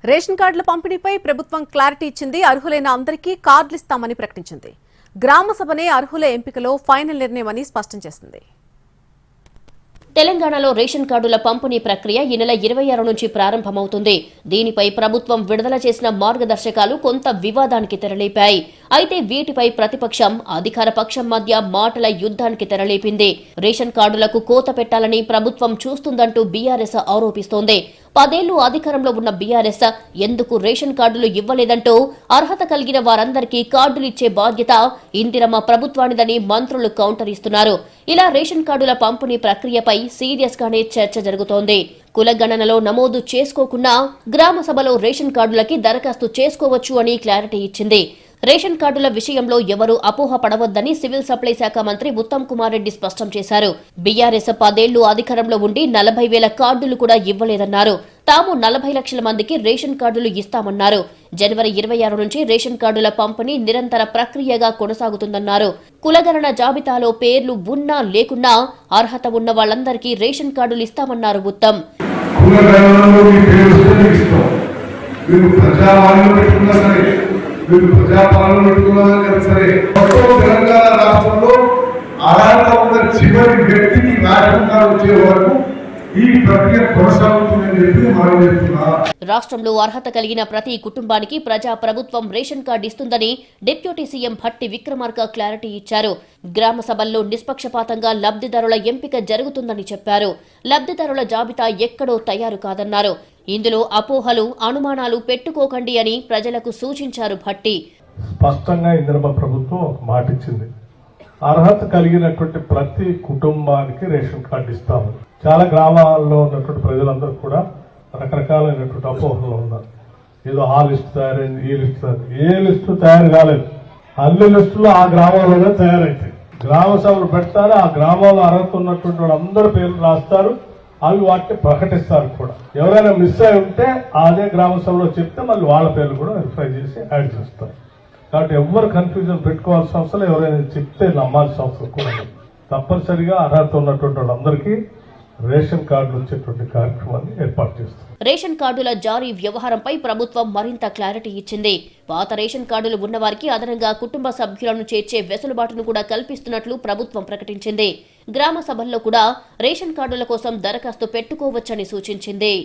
Ration కార్డుల పంపిణీపై ప్రభుత్వం clarity ఇచ్చింది. అర్హులైన అందరికీ కార్డులు ఇస్తామని ప్రకటించింది. గ్రామ సభనే అర్హుల ఎంపికలో ఫైనల్ నిర్ణయమని స్పష్టం చేసింది. తెలంగాణలో రేషన్ కార్డుల పంపిణీ ప్రక్రియ ఈ నెల 26 నుంచి ప్రారంభమవుతుంది. దీనిపై ప్రభుత్వం విడుదల చేసిన మార్గదర్శకాలు కొంత వివాదానికి తెరలేపాయి. అయితే వీటిపై ప్రతిపక్షం, అధికార పక్షం మధ్య మాటల యుద్ధానికి తెరలేపింది. రేషన్ కార్డులకు కోత పెట్టాలని ప్రభుత్వం చూస్తుందంటూ బీఆర్ఎస్ ఆరోపిస్తోంది. 10 ఏళ్లు అధికారంలో ఉన్న బీఆర్ఎస్ ఎందుకు రేషన్ కార్డులు ఇవ్వలేదంటూ అర్హత కలిగిన వారందరికీ కార్డులు ఇచ్చే బాధ్యత ఇందిరమ్మ ప్రభుత్వానిదని మంత్రులు కౌంటర్ ఇస్తున్నారు. ఇలా రేషన్ కార్డుల పంపిణీ ప్రక్రియపై సీరియస్ గానే చర్చ జరుగుతోంది. కులగణనలో నమోదు చేసుకోకున్నా గ్రామ సభలో రేషన్ కార్డులకి దరఖాస్తు చేసుకోవచ్చు అని క్లారిటీ ఇచ్చింది. రేషన్ కార్డుల విషయంలో ఎవరూ అపోహ పడవద్దని సివిల్ సప్లై శాఖ మంత్రి ఉత్తమ్ కుమార్ రెడ్డి స్పష్టం చేశారు. బీఆర్ఎస్ 10 ఏళ్లు అధికారంలో ఉండి 40,000 కార్డులు కూడా ఇవ్వలేదన్నారు. తాము 40 లక్షల మందికి రేషన్ కార్డులు ఇస్తామన్నారు. జనవరి 26 నుంచి రేషన్ కార్డుల పంపిణీ నిరంతర ప్రక్రియగా కొనసాగుతుందన్నారు. కులగణన జాబితాలో పేర్లు ఉన్నా లేకున్నా అర్హత ఉన్న వాళ్ళందరికీ రేషన్ కార్డులు ఇస్తామన్నారు ఉత్తమ్. ప్రజాపాలన పెట్టుకున్నారని సరే, తెలంగాణ రాష్ట్రంలో అర్హత ఉన్న చివరి వ్యక్తికి రేషన్ కార్డు వచ్చే వరకు ఈ ప్రక్రియ కొనసాగుతుందని చెప్పి మనం చెప్తున్నా. రాష్ట్రంలో అర్హత కలిగిన ప్రతి కుటుంబానికి ప్రజా ప్రభుత్వం రేషన్ కార్డు ఇస్తుందని deputy CM Bhatti Vikramarka clarity ఇచ్చారు. గ్రామ సభల్లో నిష్పక్షపాతంగా లబ్ధిదారుల ఎంపిక జరుగుతుందని చెప్పారు. లబ్ధిదారుల జాబితా ఎక్కడో తయారు కాదన్నారు. ఇందులో అపోహలు, అనుమానాలు పెట్టుకోకండి అని ప్రజలకు సూచించారు భట్టి. స్పష్టంగా ఇందిరమ్మ ప్రభుత్వం ఒక మాట ఇచ్చింది. అర్హత కలిగినటువంటి ప్రతి కుటుంబానికి రేషన్ కార్డు ఇస్తాము. చాలా గ్రామాల్లో ఉన్నటువంటి ప్రజలందరూ కూడా రకరకాలైనటువంటి అపోహలు ఉన్నారు. ఏదో ఆ లిస్టు తయారైంది, ఈ లిస్టు తయారు, ఏ లిస్టు తయారు కాలేదు. అన్ని లిస్టులు ఆ గ్రామంలోనే తయారైతాయి. గ్రామ సభలు పెడతారు. ఆ గ్రామంలో అర్హత ఉన్నటువంటి వాళ్ళందరూ పేర్లు రాస్తారు. వాళ్ళు వాటిని ప్రకటిస్తారు కూడా. ఎవరైనా మిస్ అయి ఉంటే అదే గ్రామ సభలో చెప్తే మళ్ళీ వాళ్ళ పేర్లు కూడా వెరిఫై చేసి యాడ్ చేస్తారు. కాబట్టి ఎవరు కన్ఫ్యూజన్ పెట్టుకోవాల్సిన అవసరం, ఎవరైనా చెప్తే నమ్మాల్సిన అవసరం కూడా. తప్పనిసరిగా అర్హత ఉన్నటువంటి వాళ్ళందరికీ రేషన్ కార్డులు వచ్చేటువంటి కార్యక్రమాన్ని ఏర్పాటు చేస్తారు. రేషన్ కార్డుల జారీ వ్యవహారంపై ప్రభుత్వం మరింత క్లారిటీ ఇచ్చింది. పాత రేషన్ కార్డులు ఉన్నవారికి అదనంగా కుటుంబ సభ్యులను చేర్చే వెసులుబాటును కూడా కల్పిస్తున్నట్లు ప్రభుత్వం ప్రకటించింది. గ్రామ సభల్లో కూడా రేషన్ కార్డుల కోసం దరఖాస్తు పెట్టుకోవచ్చని సూచించింది.